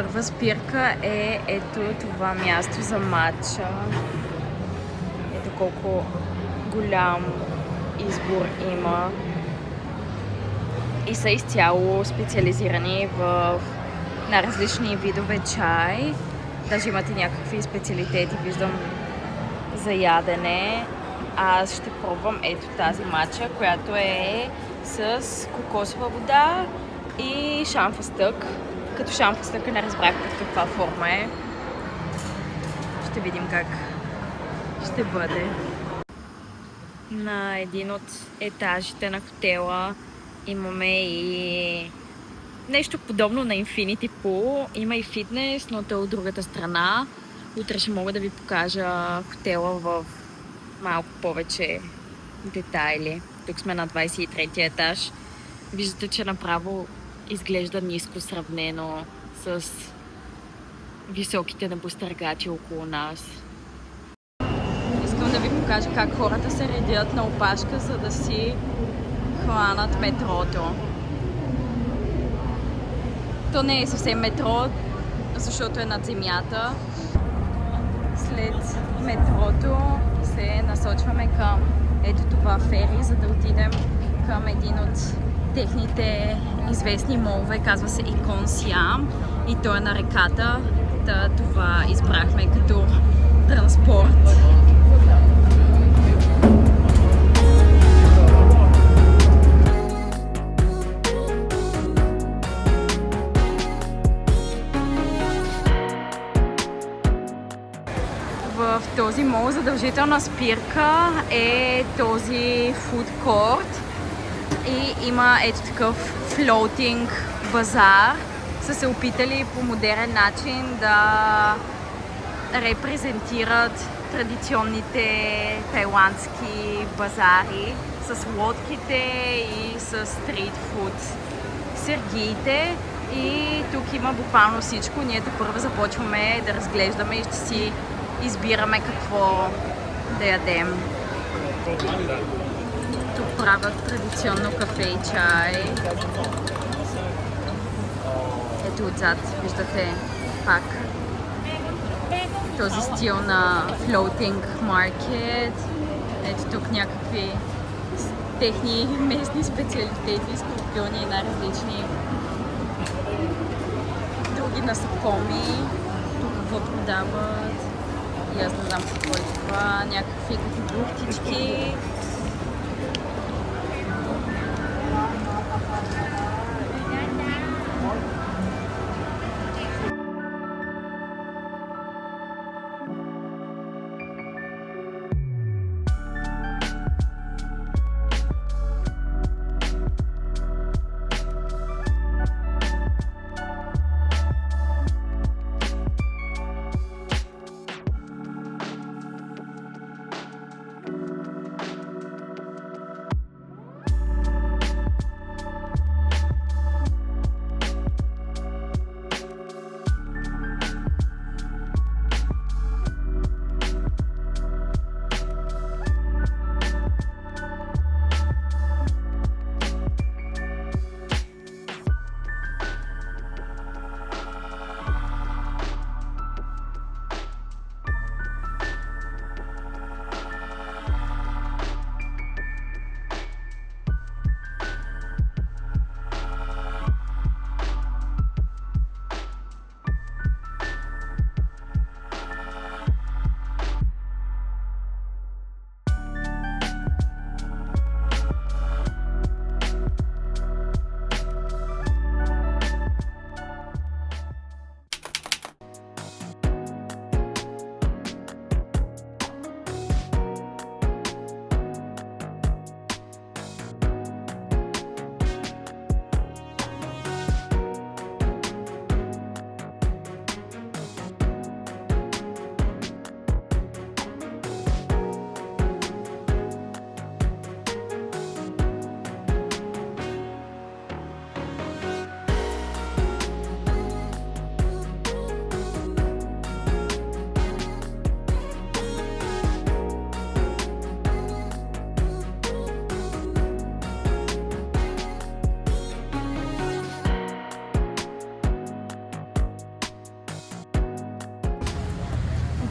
първа спирка е ето това място за матча. Ето колко голям избор има. И са изцяло специализирани на различни видове чай. Даже имате някакви специалитети, виждам, за ядене. Аз ще пробвам ето тази матча, която е с кокосова вода и шамфастък. Като шамфастъка не разбрах под каква форма е. Ще видим как ще бъде. На един от етажите на хотела имаме и нещо подобно на Infinity Pool. Има и фитнес, но то е от другата страна. Утре ще мога да ви покажа хотела в малко повече детайли. Тук сме на 23-ти етаж. Виждате, че направо изглежда ниско сравнено с високите небостъргачи около нас. Искам да ви покажа как хората се редят на опашка, за да си хванат метрото. То не е съвсем метро, защото е над земята. След метрото се насочваме към ето това фери, за да отидем към един от техните известни молове, казва се Икон Сиам и той е на реката. Това избрахме като транспорт. В този мол задължителна спирка е този фуд корт и има ето такъв флоутинг базар. Са се опитали по модерен начин да репрезентират традиционните тайландски базари с лодките и с стрит фуд сергиите. И тук има буквално всичко. Ние тепърва започваме да разглеждаме и ще си избираме какво да ядем. Тук правят традиционно кафе и чай. Ето отзад виждате пак този стил на floating market. Ето тук някакви техни местни специалитети, скорпиони и най-различни други насекоми. Тук какво продават? И аз не знам какво е това. Някакви като бухтички.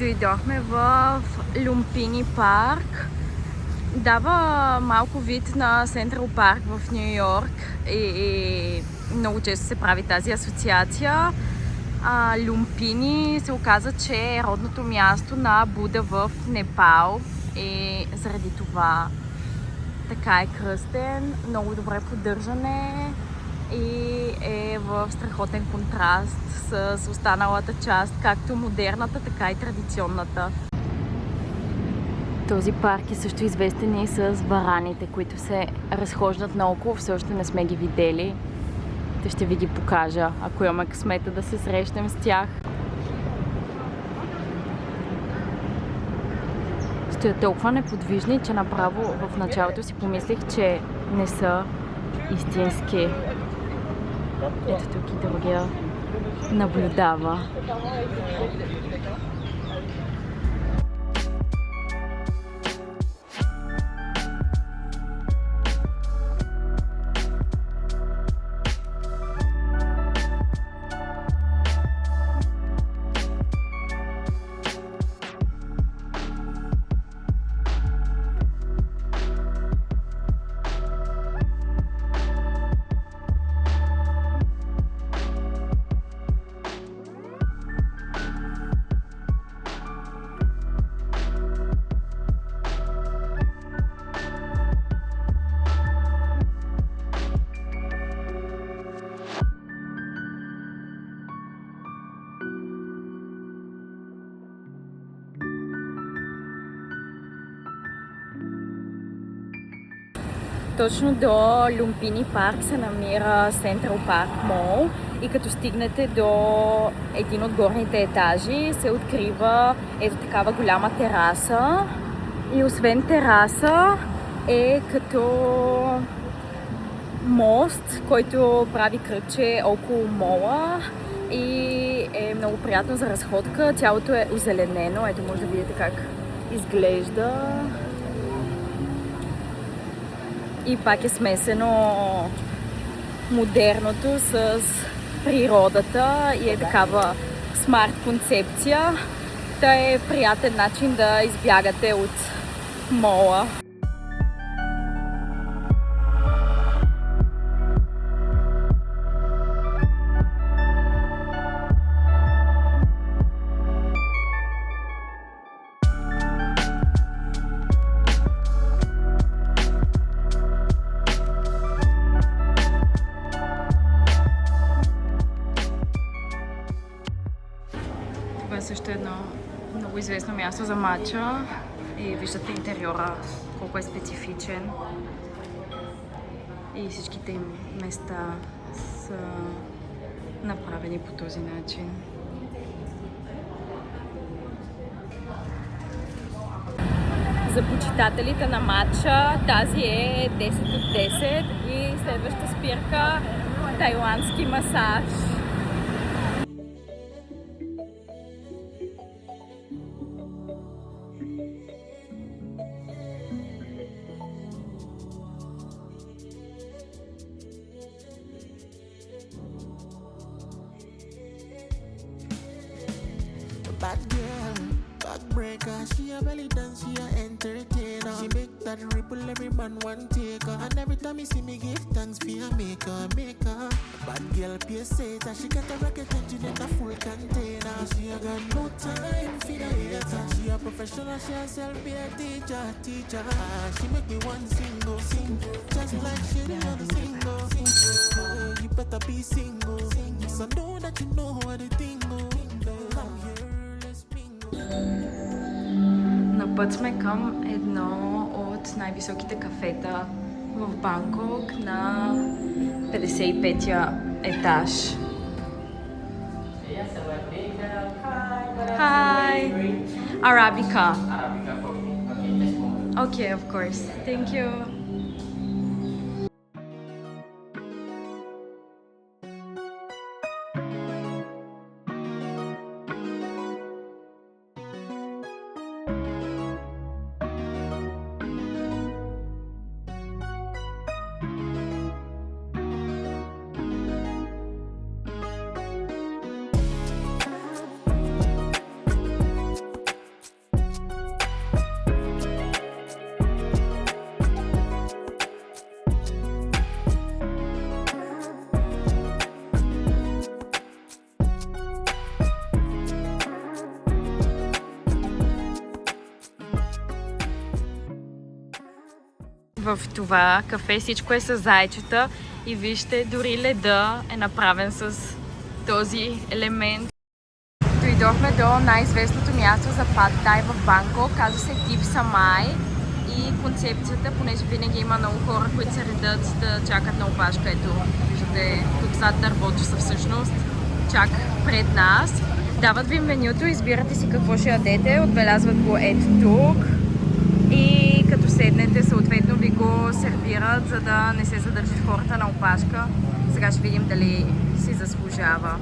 Дойдохме в Люмпини парк. Дава малко вид на Централ парк в Ню Йорк и много често се прави тази асоциация. Люмпини се оказа, че е родното място на Буда в Непал и заради това така е кръстен, много добре поддържане и е в страхотен контраст с останалата част, както модерната, така и традиционната. Този парк е също известен и с вараните, които се разхождат наоколо, все още не сме ги видели. Ще ви ги покажа, ако имаме късмета да се срещнем с тях. Стоят толкова неподвижни, че направо в началото си помислих, че не са истински. Ето тук и другия наблюдава. Точно до Люмпини парк се намира Централ парк мол и като стигнете до един от горните етажи се открива ето такава голяма тераса и освен тераса е като мост, който прави кръгче около мола и е много приятно за разходка. Цялото е озеленено, ето може да видите как изглежда. И пак е смесено модерното с природата и е такава смарт концепция. Та е приятен начин да избягате от мола. Също едно много известно място за матча и виждате интериора колко е специфичен и всичките им места са направени по този начин. За почитателите на матча тази е 10 от 10 и следваща спирка тайландски масаж. Bad girl, backbreaker. She a belly dance, she a entertainer. She make that ripple, every man want take her. And every time you see me give thanks for your maker. Bad girl, pay set, and she got a rocket engine in a full container. She a got no time for the hater. She a professional, she herself be a teacher. She make me one single, just like she the other single. Oh, you better be single, so know that you know how the thing go. Come here. На път сме към едно от най-високите кафета в Банкок на 55-я етаж. Hi! Arabica. Okay, of course. Thank you. в това кафе. Всичко е с зайчета и вижте, дори леда е направен с този елемент. Дойдохме до най-известното място за пад тай в Банкок. Казва се Тип Самай. И концепцията, понеже винаги има много хора, които се редат да чакат на опашка. Ето, виждате, тук зад дървото са всъщност чак пред нас. Дават ви менюто, избирате си какво ще ядете, отбелязват го ето тук. И като седнете, съответно ви го сервират, за да не се задържат хората на опашка. Сега ще видим дали си заслужава.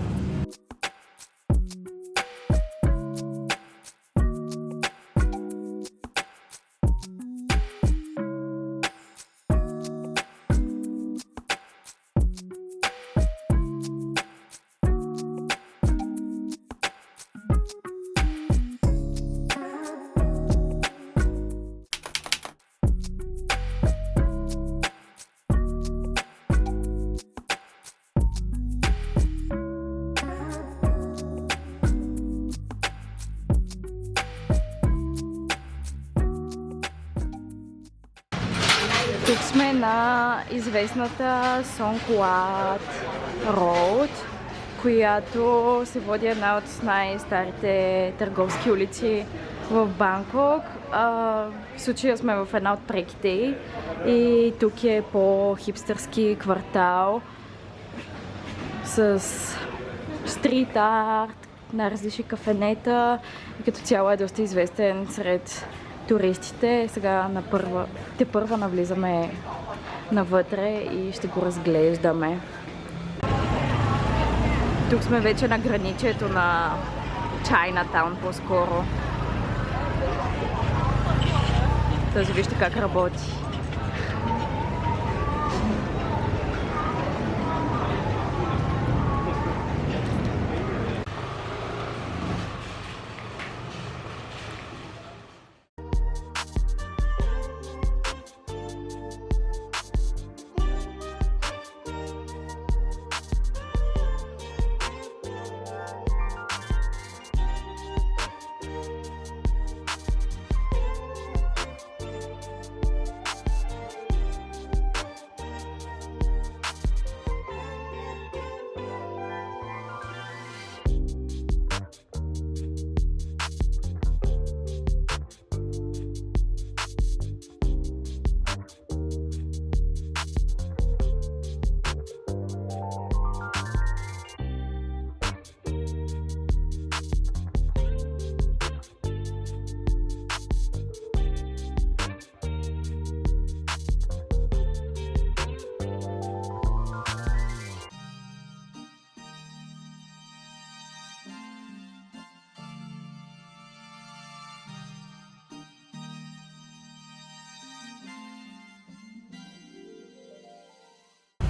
Тук сме на известната Сонгклад Роуд, която се води една от най-старите търговски улици в Банкок. В случая сме в една от преките и тук е по-хипстърски квартал с стрит арт, на различни кафенета и като цяло е доста известен сред туристите. Сега първа навлизаме навътре и ще го разглеждаме. Тук сме вече на граничето на Чайнатаун по-скоро. Този вижте как работи.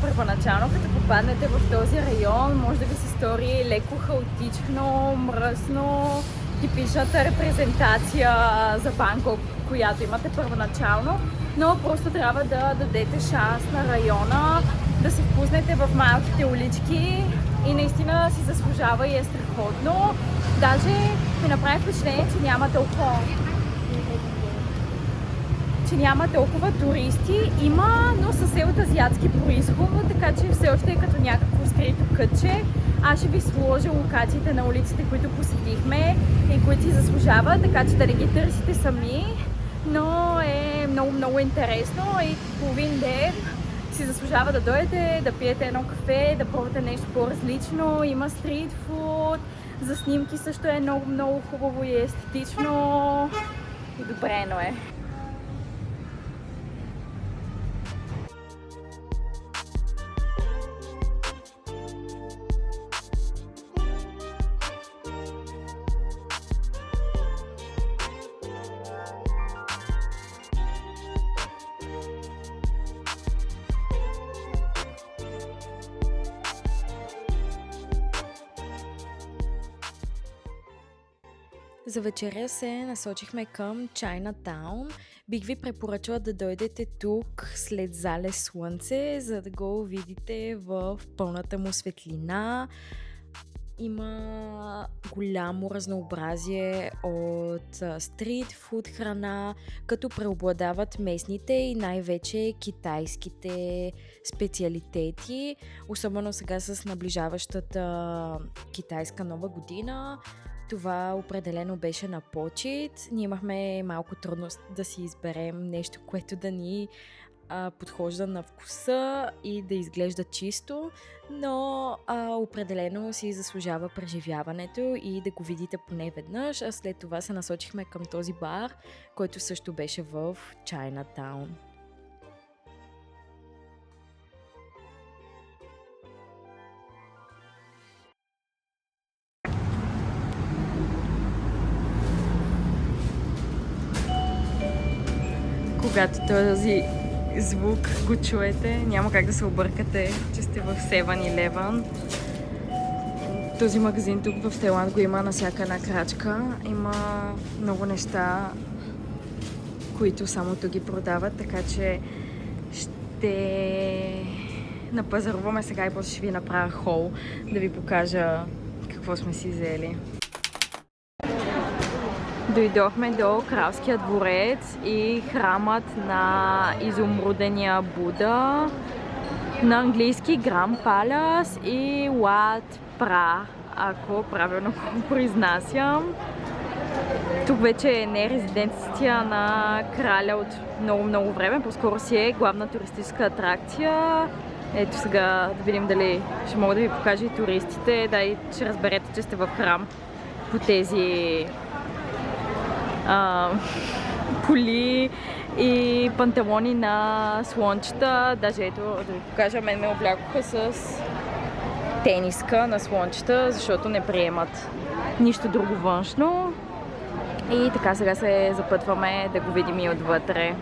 Първоначално, като попаднете в този район, може да ви се стори леко хаотично, мръсно, типичната репрезентация за Банкок, която имате първоначално, но просто трябва да дадете шанс на района, да се впуснете в малките улички и наистина си заслужава и е страхотно. Даже ми направи впечатление, че няма толкова туристи. Има, но съвсем от азиатски произход, така че все още е като някакво скрито кътче. Аз ще ви сложа локациите на улиците, които посетихме и които си заслужават, така че да не ги търсите сами. Но е много интересно и половин ден си заслужава да дойдете, да пиете едно кафе, да пробвате нещо по-различно. Има стрит фуд, за снимки също е много хубаво и естетично и добрено е. За вечеря се насочихме към Чайнатаун. Бих ви препоръчала да дойдете тук след залез слънце, за да го видите в пълната му светлина. Има голямо разнообразие от стрит фуд храна, като преобладават местните и най-вече китайските специалитети, особено сега с наближаващата китайска нова година. Това определено беше на почет. Ние имахме малко трудност да си изберем нещо, което да ни подхожда на вкуса и да изглежда чисто, но определено си заслужава преживяването и да го видите поне веднъж, а след това се насочихме към този бар, който също беше в Чайнатаун. Когато този звук го чуете, няма как да се объркате, че сте в 7-Eleven. Този магазин тук в Тайланд го има на всяка една крачка. Има много неща, които само тук ги продават, така че ще напазаруваме сега и после ще ви направя хол, да ви покажа какво сме си взели. Дойдохме до Кралския дворец и храмът на изумрудения Буда, на английски Гранд Палас и Уат Пра, ако правилно го произнасям. Тук вече не е резиденция на краля от много време, по-скоро си е главна туристическа атракция. Ето сега да видим дали ще мога да ви покажа и туристите, да и ще разберете, че сте в храм по тези поли и панталони на слончета. Даже ето да ви покажа, мен ме облякоха с тениска на слончета, защото не приемат нищо друго външно. И така сега се запътваме да го видим и отвътре.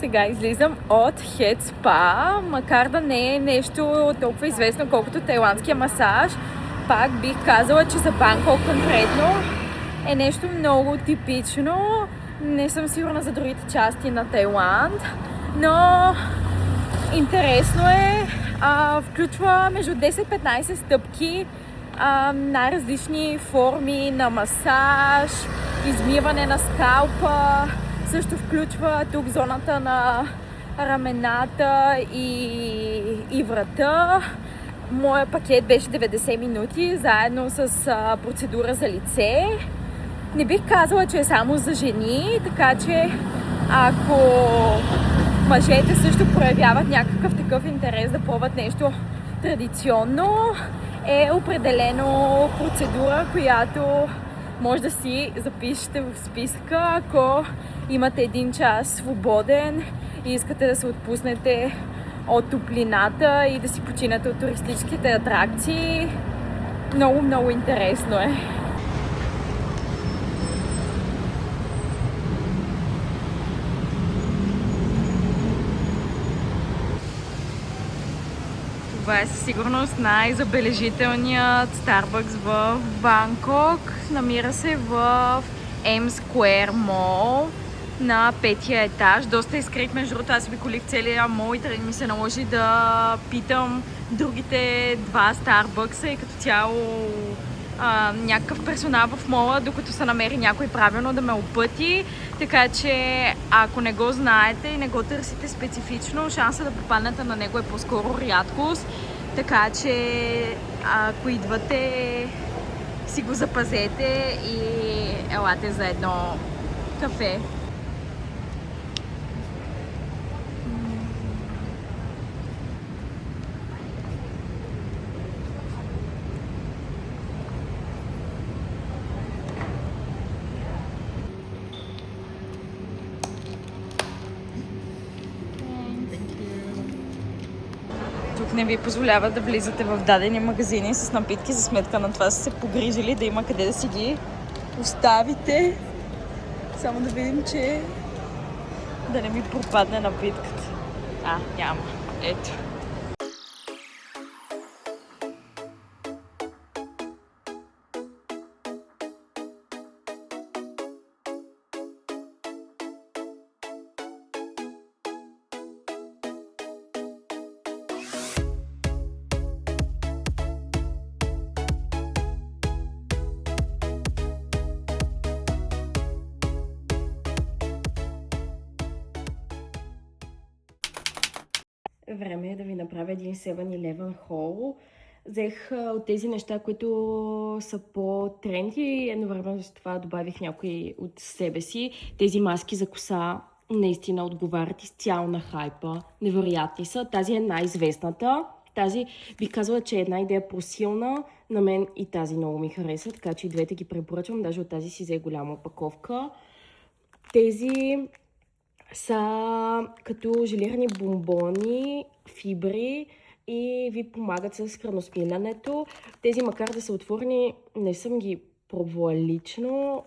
Сега излизам от Head Spa, макар да не е нещо толкова известно, колкото тайландския масаж. Пак бих казала, че за Банкок конкретно е нещо много типично. Не съм сигурна за другите части на Тайланд, но интересно е. Включва между 10-15 стъпки, най-различни форми на масаж, измиване на скалпа. Също включва тук зоната на рамената и врата. Моя пакет беше 90 минути, заедно с процедура за лице. Не бих казала, че е само за жени, така че ако мъжете също проявяват някакъв такъв интерес да пробват нещо традиционно, е определено процедура, която може да си запишете в списъка, ако имате 1 час свободен и искате да се отпуснете от топлината и да си починете от туристическите атракции. Много интересно е. Това е със сигурност най-забележителният Starbucks в Банкок. Намира се в M Square Mall на 5-я етаж. Доста изкрит, между другото, аз обиколих целия мол и ми се наложи да питам другите 2 Starbucks и като цяло някакъв персонал в мола, докато се намери някой правилно да ме опъти. Така че, ако не го знаете и не го търсите специфично, шанса да попаднете на него е по-скоро рядкост. Така че, ако идвате, си го запазете и елате за едно кафе. Тук не ви позволява да влизате в дадени магазини с напитки, за сметка на това са се погрижили да има къде да си ги оставите. Само да видим, че да не ми пропадне напитката. Няма. Ето. Време е да ви направя един 7-Eleven haul. Взех от тези неща, които са по-тренди, едновременно с това добавих някои от себе си. Тези маски за коса наистина отговарят изцяло на хайпа. Невероятни са. Тази е най-известната. Тази бих казала, че е една идея по-силна. На мен и тази много ми хареса, така че и двете ги препоръчвам. Даже от тази си взе голяма опаковка. Тези са като желирани бомбони, фибри и ви помагат с храносмилянето. Тези, макар да са отворени, не съм ги пробвала лично,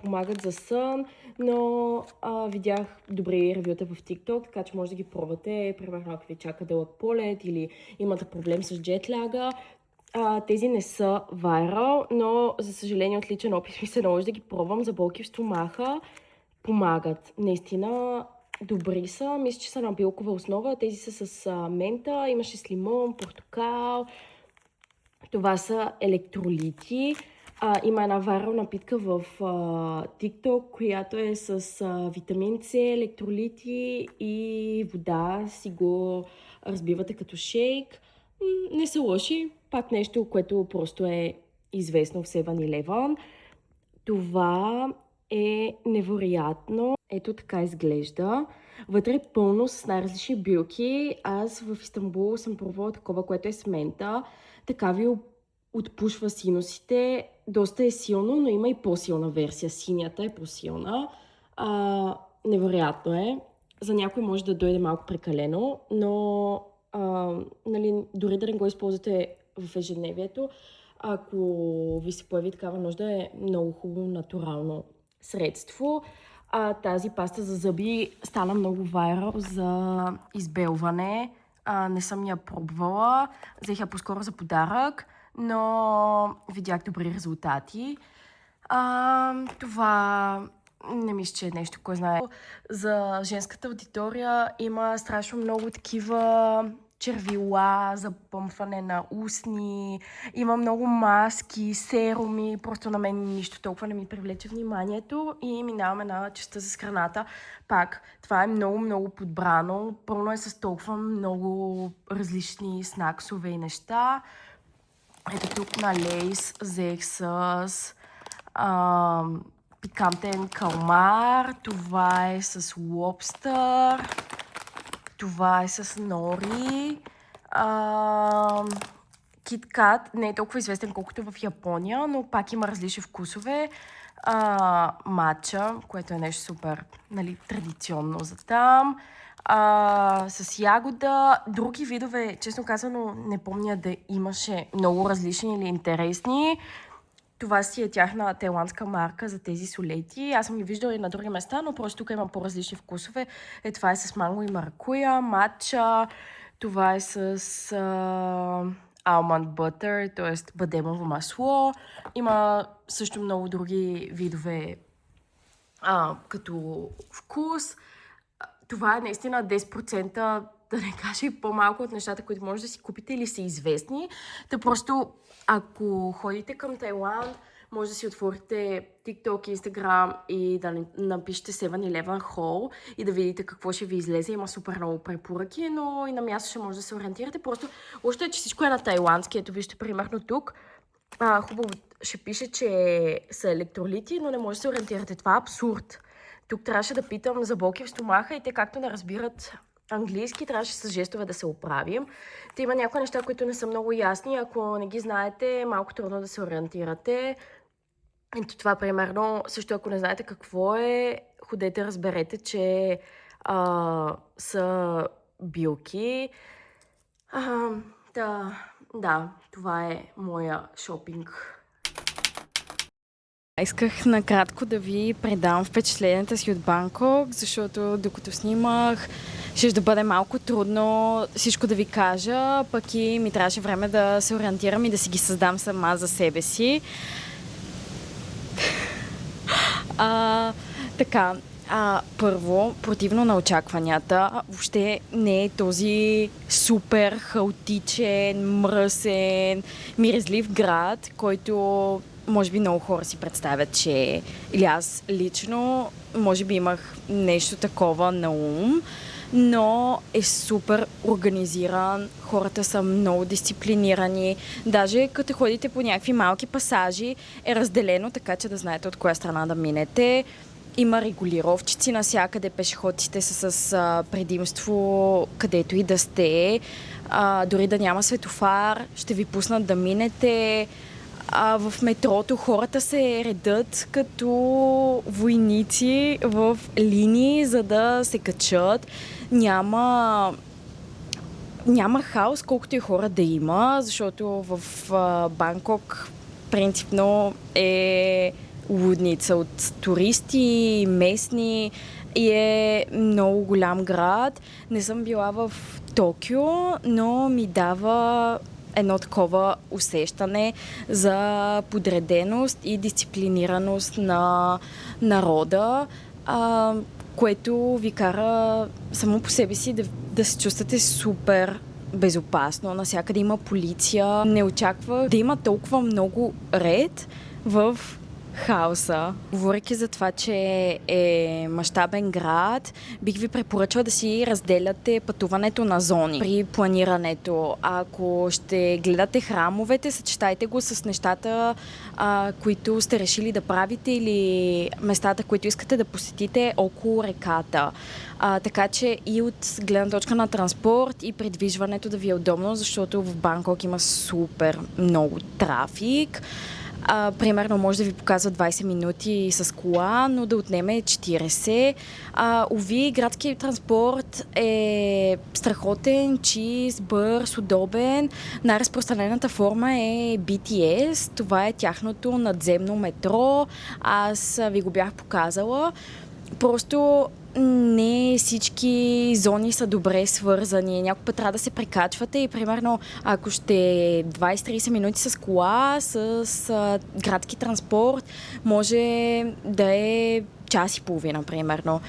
помагат за сън, но видях добри ревюта в TikTok, така че може да ги пробвате, примерно ако ви чака дълъг полет или имате проблем с джетляга. Тези не са вайрал, но за съжаление от личен опит ми се наложи да ги пробвам за болки в стомаха. Помагат. Наистина добри са. Мисля, че са на билкова основа. Тези са с мента, имаше с лимон, портокал. Това са електролити. Има една вайрал напитка в TikTok, която е с витамин С, електролити и вода. Си го разбивате като шейк. Не са лоши. Пак нещо, което просто е известно в 7-Eleven. Това е невероятно. Ето така изглежда. Вътре е пълно с най-различни билки. Аз в Истанбул съм пробвала такова, което е с мента. Така ви отпушва синусите. Доста е силно, но има и по-силна версия. Синята е по-силна. Невероятно е. За някой може да дойде малко прекалено, но дори да не го използвате в ежедневието, ако ви се появи такава нужда, е много хубаво натурално средство. Тази паста за зъби стана много вайрал за избелване. Не съм я пробвала. Взех я по-скоро за подарък, но видях добри резултати. Това не мисля, че е нещо, кой знае. За женската аудитория има страшно много такива червила за помпване на устни, има много маски, серуми, просто на мен нищо толкова не ми привлече вниманието и минаваме на частта за храната. Пак, това е много подбрано, пълно е с толкова много различни снаксове и неща. Ето тук на Лейс взех с пикантен калмар, това е с лобстър, това е с нори. Киткат не е толкова известен, колкото в Япония, но пак има различни вкусове. Матча, което е нещо супер, традиционно за там. С ягода. Други видове, честно казано, не помня да имаше много различни или интересни. Това си е тяхна тайландска марка за тези солети. Аз съм ги виждала и на други места, но просто тук има по-различни вкусове. Това е с манго и маракуя, матча. Това е с almond butter, т.е. бадемово масло. Има също много други видове като вкус. Това е наистина 10% да не кажа и по-малко от нещата, които може да си купите или са известни. Та просто, ако ходите към Тайланд, може да си отворите TikTok, Instagram и да напишете 7-Eleven Haul и да видите какво ще ви излезе. Има супер много препоръки, но и на място ще може да се ориентирате. Просто още е, че всичко е на тайландски. Ето вижте примерно тук. Хубаво ще пише, че са електролити, но не може да се ориентирате. Това е абсурд. Тук трябваше да питам за болки в стомаха и те както не разбират английски, трябваше с жестове да се оправим. Те има някои неща, които не са много ясни. Ако не ги знаете, малко трудно да се ориентирате. Ето това, примерно, също ако не знаете какво е, ходете, разберете, че са билки. Да, това е моя шопинг. Исках накратко да ви предам впечатленията си от Банкок, защото докато снимах, ще да бъде малко трудно всичко да ви кажа, пък и ми трябваше време да се ориентирам и да си ги създам сама за себе си. Така, първо, противно на очакванията, въобще не е този супер хаотичен, мръсен, миризлив град, който може би много хора си представят, че или аз лично, може би имах нещо такова на ум, но е супер организиран, хората са много дисциплинирани, даже като ходите по някакви малки пасажи е разделено така, че да знаете от коя страна да минете. Има регулировчици навсякъде, пешеходците са с предимство където и да сте, дори да няма светофар, ще ви пуснат да минете. В метрото хората се редат като войници в линии, за да се качат. Няма хаос, колкото и хора да има, защото в Банкок принципно е лудница от туристи, местни и е много голям град. Не съм била в Токио, но ми дава едно такова усещане за подреденост и дисциплинираност на народа, което ви кара само по себе си да се чувствате супер безопасно. Навсякъде има полиция. Не очаквах да има толкова много ред в хаоса. Говорейки за това, че е мащабен град, бих ви препоръчала да си разделяте пътуването на зони при планирането. Ако ще гледате храмовете, съчетайте го с нещата, които сте решили да правите или местата, които искате да посетите около реката. Така че и от гледна точка на транспорт и придвижването да ви е удобно, защото в Банкок има супер много трафик. Примерно може да ви показва 20 минути с кола, но да отнеме 40. Уви, градски транспорт е страхотен, чист, бърз, удобен. Най-разпространената форма е BTS. Това е тяхното надземно метро. Аз ви го бях показала. Просто не всички зони са добре свързани. Някой път трябва да се прекачвате и примерно ако ще 20-30 минути с кола, с градски транспорт, може да е час и половина, примерно.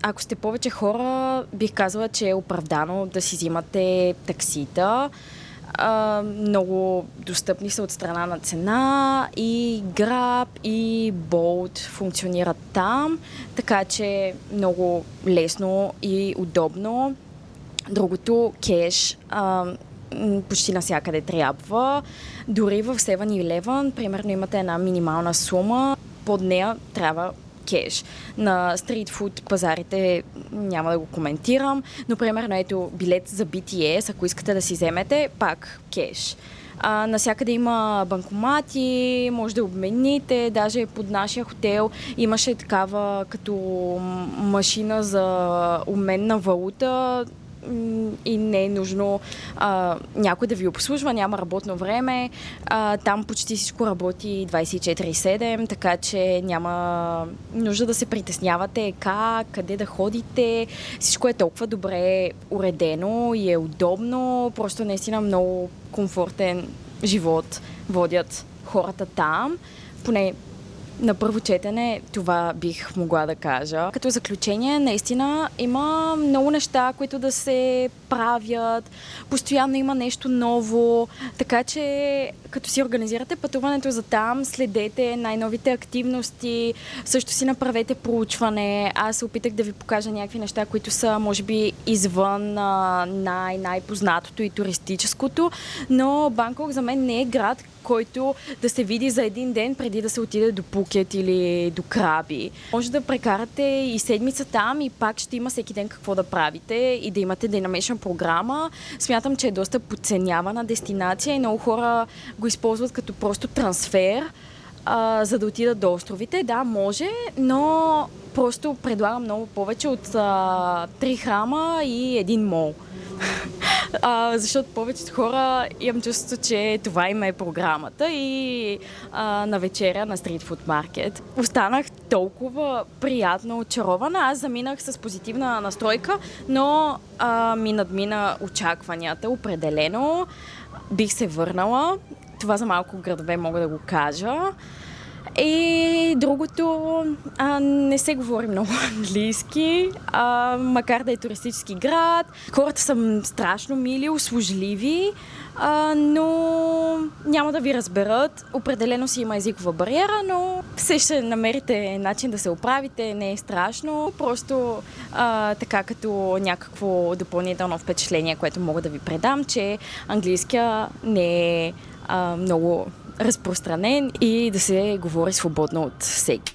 Ако сте повече хора, бих казала, че е оправдано да си взимате таксита. Много достъпни са от страна на цена и Grab и Bolt функционират там, така че много лесно и удобно. Другото, кеш, почти навсякъде трябва. Дори в 7-Eleven, примерно имате една минимална сума, под нея трябва кеш. На стритфуд пазарите няма да го коментирам, но примерно ето билет за BTS, ако искате да си вземете, пак кеш. Насякъде има банкомати, може да обмените, даже под нашия хотел имаше такава като машина за обмен на валута и не е нужно някой да ви обслужва, няма работно време. Там почти всичко работи 24/7, така че няма нужда да се притеснявате къде да ходите. Всичко е толкова добре уредено и е удобно. Просто наистина много комфортен живот водят хората там. Поне На първо четене това бих могла да кажа. Като заключение, наистина има много неща, които да се правят. Постоянно има нещо ново. Така че, като си организирате пътуването за там, следете най-новите активности, също си направете проучване. Аз се опитах да ви покажа някакви неща, които са, може би, извън най-познатото и туристическото, но Банкок за мен не е град, който да се види за един ден преди да се отиде до Пукет или до Краби. Може да прекарате и седмица там и пак ще има всеки ден какво да правите и да имате динамична програма. Смятам, че е доста подценявана дестинация и много хора го използват като просто трансфер, за да отидат до островите. Да, може, но просто предлагам много повече от 3 храма и един мол. Защото повечето хора имам чувство, че това им е програмата и на вечеря на стритфуд маркет. Останах толкова приятно очарована. Аз заминах с позитивна настройка, но ми надмина очакванията. Определено бих се върнала. Това за малко градове мога да го кажа. И другото, не се говори много английски, макар да е туристически град. Хората са страшно мили, услужливи, но няма да ви разберат. Определено си има езикова бариера, но все ще намерите начин да се оправите, не е страшно. Просто така като някакво допълнително впечатление, което мога да ви предам, че английския не е много разпространен и да се говори свободно от всеки.